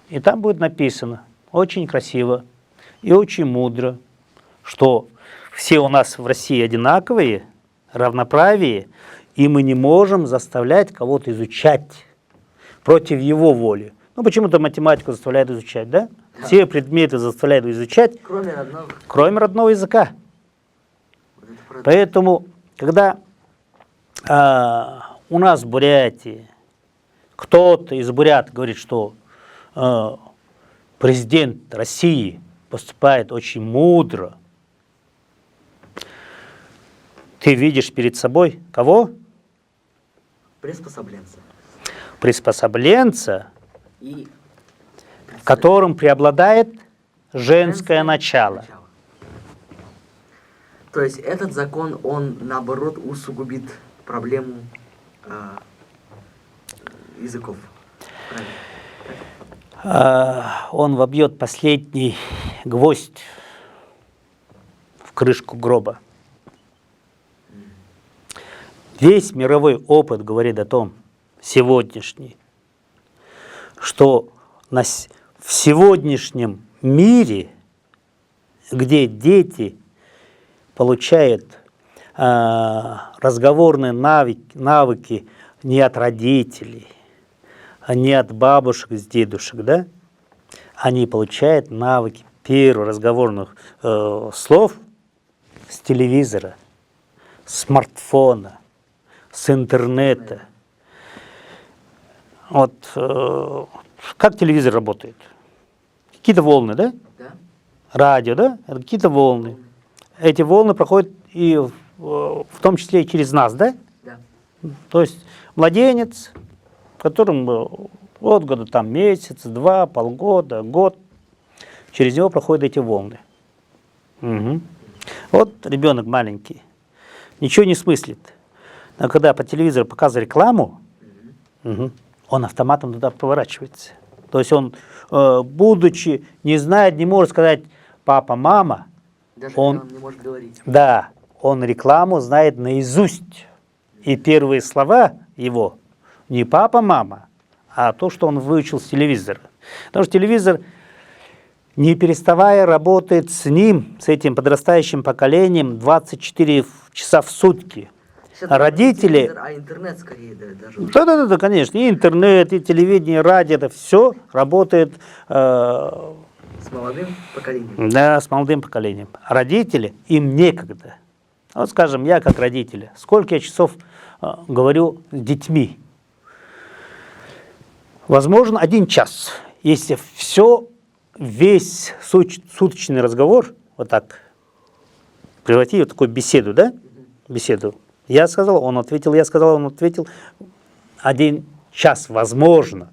[SPEAKER 2] и там будет написано очень красиво и очень мудро, что все у нас в России одинаковые, равноправие, и мы не можем заставлять кого-то изучать против его воли. Ну, почему-то математику заставляют изучать, да? Все предметы заставляют изучать, кроме родного языка. Поэтому, когда у нас в Бурятии кто-то из бурят говорит, что президент России поступает очень мудро, ты видишь перед собой кого?
[SPEAKER 1] Приспособленца.
[SPEAKER 2] Приспособленца, в котором преобладает женское начало.
[SPEAKER 1] То есть этот закон, он наоборот усугубит проблему языков.
[SPEAKER 2] Он вобьет последний гвоздь в крышку гроба. Весь мировой опыт говорит о том, сегодняшний, что в сегодняшнем мире, где дети получают разговорные навыки не от родителей, не от бабушек с дедушек, да? Они получают навыки первых разговорных слов с телевизора, с смартфона, с интернета. Вот как телевизор работает? Какие-то волны, да?
[SPEAKER 1] Да.
[SPEAKER 2] Радио, да? Это какие-то волны. Эти волны проходят и в том числе и через нас, да?
[SPEAKER 1] Да.
[SPEAKER 2] То есть младенец, которому от года там месяц, два, полгода, год, через него проходят эти волны. Угу. Вот ребенок маленький, ничего не смыслит. Но когда по телевизору показывают рекламу, он автоматом туда поворачивается. То есть он, будучи, не знает, не может сказать папа, мама.
[SPEAKER 1] Даже он не может говорить.
[SPEAKER 2] Да, он рекламу знает наизусть. И первые слова его не папа, мама, а то, что он выучил с телевизора. Потому что телевизор, не переставая, работает с ним, с этим подрастающим поколением 24 часа в сутки. А родители...
[SPEAKER 1] А интернет скорее, да, даже.
[SPEAKER 2] Да, конечно. И интернет, и телевидение, и радио, это все работает
[SPEAKER 1] С молодым поколением.
[SPEAKER 2] Да, с молодым поколением. А родители, им некогда. Вот, скажем, я как родитель, сколько я часов говорю с детьми? Возможно, 1 час. Если весь суточный разговор, вот так, превратить в такую беседу, да? Беседу. Я сказал, он ответил, я сказал, он ответил. 1 час, возможно,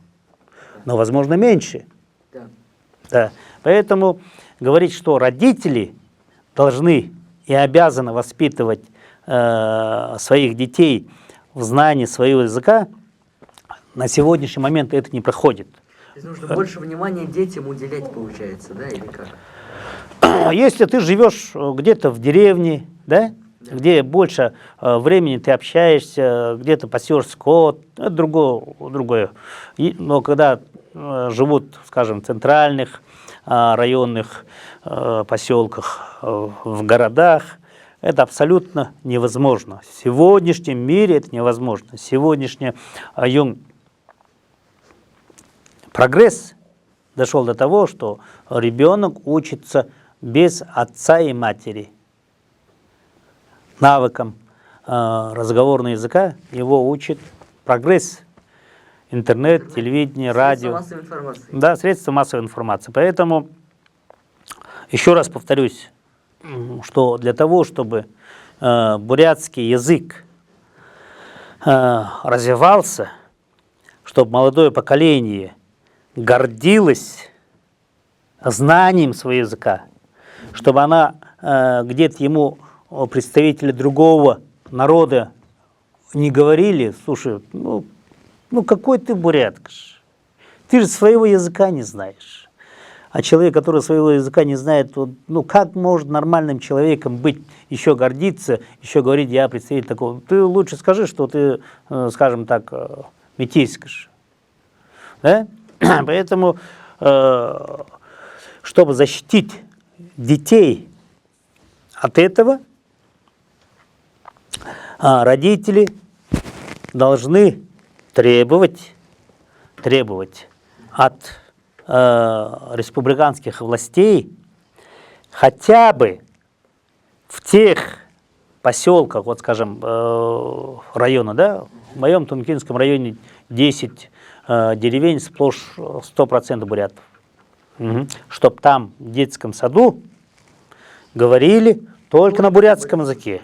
[SPEAKER 2] но, возможно, меньше.
[SPEAKER 1] Да.
[SPEAKER 2] Да. Поэтому говорить, что родители должны и обязаны воспитывать своих детей в знании своего языка, на сегодняшний момент это не проходит.
[SPEAKER 1] То есть нужно больше внимания детям уделять, получается, да, или как?
[SPEAKER 2] Если ты живешь где-то в деревне, да, где больше времени ты общаешься, где-то пасешь скот, это другое. Но когда живут, скажем, в центральных районных поселках, в городах, это абсолютно невозможно. В сегодняшнем мире это невозможно. Сегодняшний прогресс дошел до того, что ребенок учится без отца и матери. Навыкам разговорного языка его учит прогресс. Интернет, телевидение, радио.
[SPEAKER 1] Средства массовой информации.
[SPEAKER 2] Да, средства массовой информации. Поэтому, еще раз повторюсь, что для того, чтобы бурятский язык развивался, чтобы молодое поколение гордилось знанием своего языка, чтобы она где-то ему, представители другого народа, не говорили: слушай, ну какой ты бурят, ты же своего языка не знаешь. А человек, который своего языка не знает, ну как может нормальным человеком быть, еще гордиться, еще говорить: я представитель такого. Ты лучше скажи, что ты, скажем так, метис. Да? Поэтому, чтобы защитить детей от этого, родители должны требовать от республиканских властей хотя бы в тех поселках, вот скажем, района, да, в моем Тункинском районе 10 деревень, сплошь 100% бурятов, чтобы там в детском саду говорили только на бурятском языке.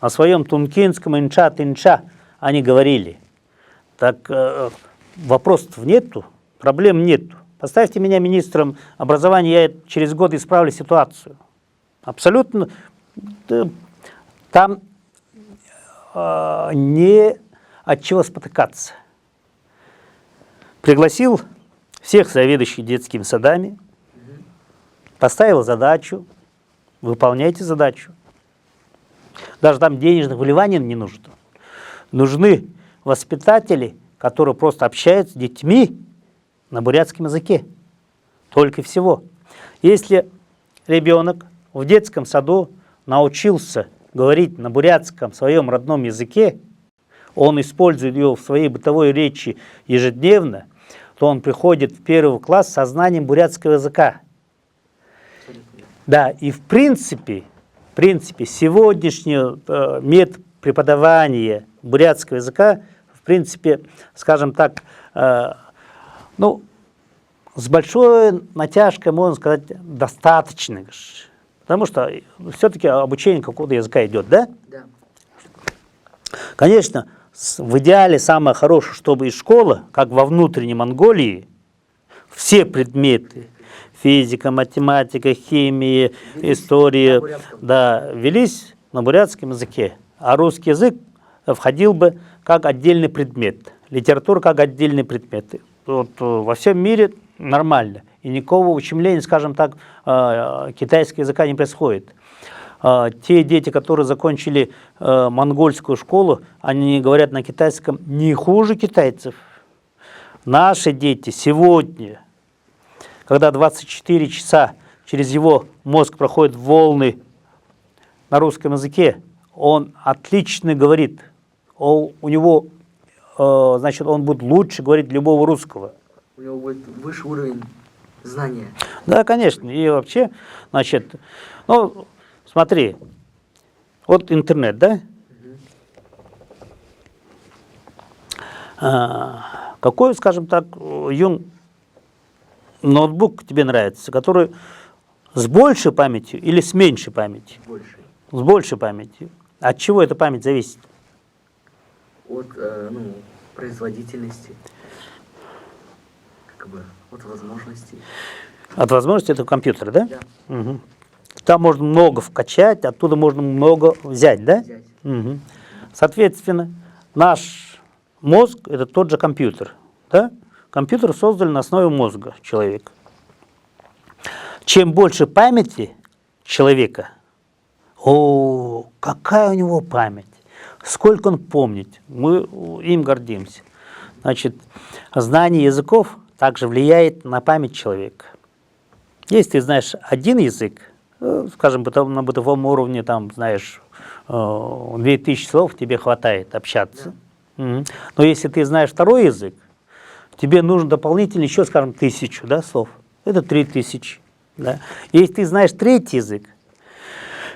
[SPEAKER 2] На своем тункинском инча они говорили. Так вопросов нету, проблем нету. Поставьте меня министром образования, я через год исправлю ситуацию. Абсолютно. Там не от чего спотыкаться. Пригласил всех заведующих детскими садами, поставил задачу, выполняйте задачу. Даже там денежных вливаний не нужно. Нужны воспитатели, которые просто общаются с детьми на бурятском языке. Только всего. Если ребенок в детском саду научился говорить на бурятском, своем родном языке, он использует его в своей бытовой речи ежедневно, то он приходит в 1 класс со знанием бурятского языка. Да, и в принципе сегодняшний метод преподавания бурятского языка, в принципе, скажем так, ну, с большой натяжкой, можно сказать, достаточно. Потому что все-таки обучение какого-то языка идет, да?
[SPEAKER 1] Да.
[SPEAKER 2] Конечно, в идеале самое хорошее, чтобы из школы, как во внутренней Монголии, все предметы, физика, математика, химия, история, да, велись на бурятском языке. А русский язык входил бы как отдельный предмет, литература как отдельный предмет. Вот, во всем мире нормально. И никакого ущемления, скажем так, китайского языка не происходит. Те дети, которые закончили монгольскую школу, они говорят на китайском не хуже китайцев. Наши дети сегодня, когда 24 часа через его мозг проходят волны на русском языке, он отлично говорит. У него, значит, он будет лучше говорить любого русского.
[SPEAKER 1] У него будет выше уровень знания.
[SPEAKER 2] Да, конечно. И вообще, значит, ну, смотри, вот интернет, да? Какой, скажем так, ноутбук тебе нравится, который с большей памятью или с меньшей памятью?
[SPEAKER 1] Больше.
[SPEAKER 2] С большей памятью. От чего эта память зависит?
[SPEAKER 1] От производительности, как бы от возможностей.
[SPEAKER 2] От возможности этого компьютера, да?
[SPEAKER 1] Да.
[SPEAKER 2] Угу. Там можно много вкачать, оттуда можно много взять, да?
[SPEAKER 1] Взять.
[SPEAKER 2] Угу. Соответственно, наш мозг – это тот же компьютер, да? Компьютер создан на основе мозга человека. Чем больше памяти человека, какая у него память, сколько он помнит, мы им гордимся. Значит, знание языков также влияет на память человека. Если ты знаешь один язык, скажем, на бытовом уровне, там, знаешь, 2000 слов тебе хватает общаться. Да. Но если ты знаешь второй язык, тебе нужно дополнительно еще, скажем, 1000, да, слов. Это 3000. Да. Если ты знаешь третий язык,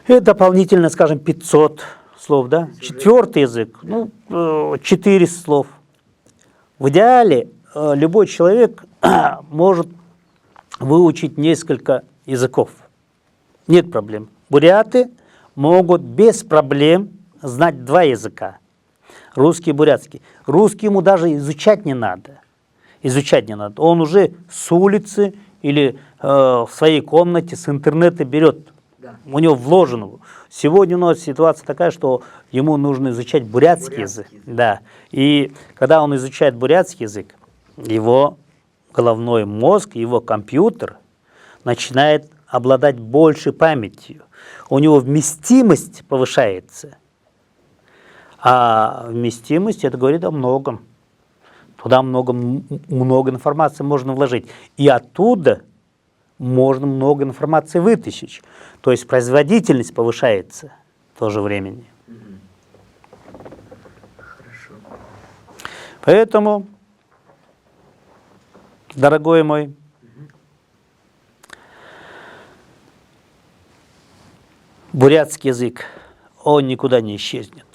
[SPEAKER 2] это дополнительно, скажем, 500 слов. Да. Четвертый язык, 400 слов. В идеале любой человек может выучить несколько языков. Нет проблем. Буряты могут без проблем знать 2 языка. Русский и бурятский. Русский ему даже изучать не надо. Изучать не надо. Он уже с улицы или в своей комнате с интернета берет. Да. У него вложено. Сегодня у нас ситуация такая, что ему нужно изучать бурятский язык. Да. И когда он изучает бурятский язык, его головной мозг, его компьютер начинает обладать большей памятью. У него вместимость повышается. А вместимость, это говорит о многом. Туда много информации можно вложить. И оттуда можно много информации вытащить. То есть производительность повышается в то же время.
[SPEAKER 1] Хорошо.
[SPEAKER 2] Поэтому, дорогой мой, бурятский язык, он никуда не исчезнет.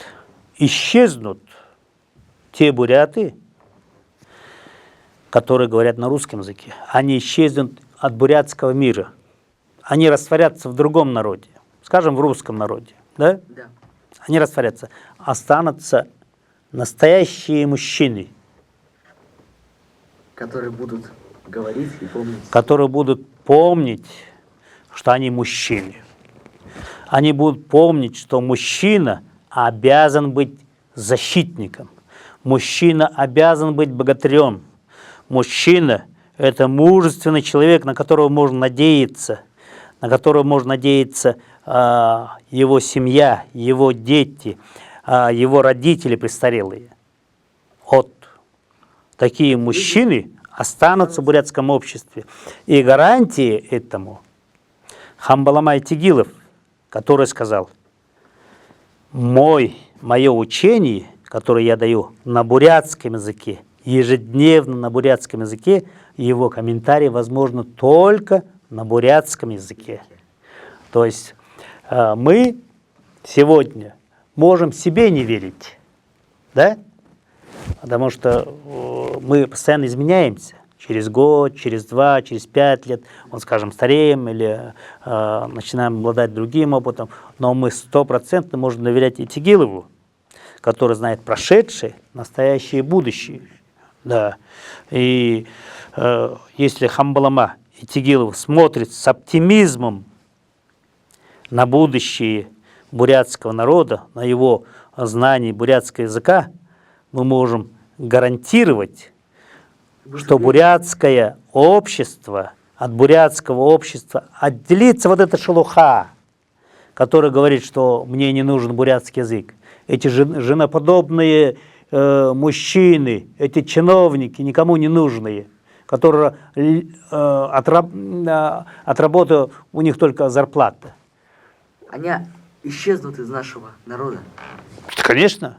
[SPEAKER 2] Исчезнут те буряты, которые говорят на русском языке. Они исчезнут от бурятского мира. Они растворятся в другом народе, скажем, в русском народе. Да?
[SPEAKER 1] Да.
[SPEAKER 2] Они растворятся. Останутся настоящие мужчины.
[SPEAKER 1] Которые будут говорить и помнить.
[SPEAKER 2] Которые будут помнить, что они мужчины. Они будут помнить, что мужчина обязан быть защитником. Мужчина обязан быть богатырем. Мужчина – это мужественный человек, на которого можно надеяться, его семья, его дети, его родители престарелые. Вот такие мужчины останутся в бурятском обществе. И гарантией этому Хамбаламай Тегилов, который сказал: мое учение, которое я даю на бурятском языке, ежедневно на бурятском языке, его комментарии возможно только на бурятском языке. То есть мы сегодня можем себе не верить, да? Потому что мы постоянно изменяемся. Через год, через 2, через 5 лет, скажем, стареем или начинаем обладать другим опытом. Но мы 100% можем доверять и Тегилову, который знает прошедшее, настоящее и будущее. Да. И если Хамбалама и Тегилов смотрят с оптимизмом на будущее бурятского народа, на его знание бурятского языка, мы можем гарантировать, что бурятское общество, от бурятского общества отделится вот эта шелуха, которая говорит, что мне не нужен бурятский язык. Эти женоподобные мужчины, эти чиновники, никому не нужные, которые от работы у них только зарплата.
[SPEAKER 1] Они исчезнут из нашего народа.
[SPEAKER 2] Конечно.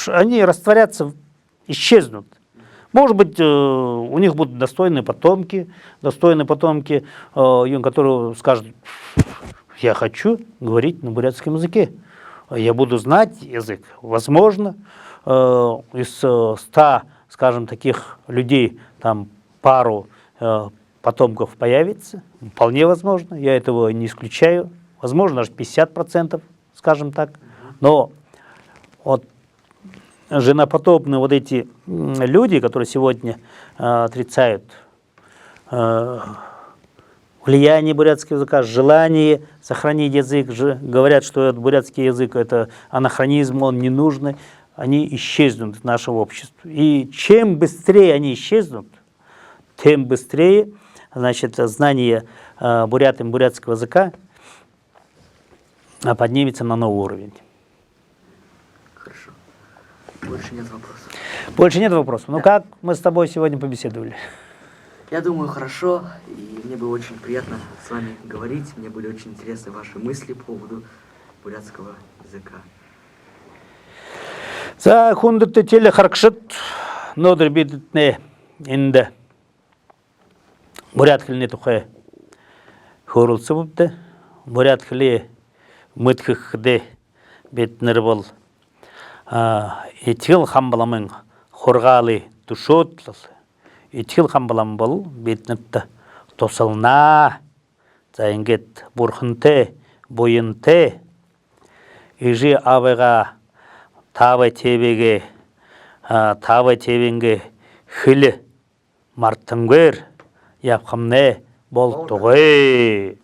[SPEAKER 2] Они растворятся, исчезнут. Может быть, у них будут достойные потомки, которые скажут: я хочу говорить на бурятском языке, я буду знать язык. Возможно, из 100, скажем, таких людей там пару потомков появится, вполне возможно, я этого не исключаю, возможно, даже 50%, скажем так. Но вот женопотопные вот эти люди, которые сегодня отрицают влияние бурятского языка, желание сохранить язык, говорят, что этот бурятский язык — это анахронизм, он не нужный, они исчезнут из нашего общества. И чем быстрее они исчезнут, тем быстрее, значит, знание бурятского языка поднимется на новый уровень.
[SPEAKER 1] Хорошо. Больше нет вопросов.
[SPEAKER 2] Больше нет вопросов. Ну как мы с тобой сегодня побеседовали?
[SPEAKER 1] Я думаю, хорошо, и мне было очень приятно с вами говорить. Мне были очень интересны ваши мысли по поводу бурятского языка.
[SPEAKER 2] За хундыты теле харкшыт нодыр бидитне инде бурят хилне тухе хурулсы бупты, бурят хиле мытхыхде бетнер бол итил хамбаламын хоргалы тушотлы итил хамбалам бол бетнетті тосылна зайнгет бурхынте бойынте ижи абыға табы тебеге хілі марттыңгер япқымне болтуғай.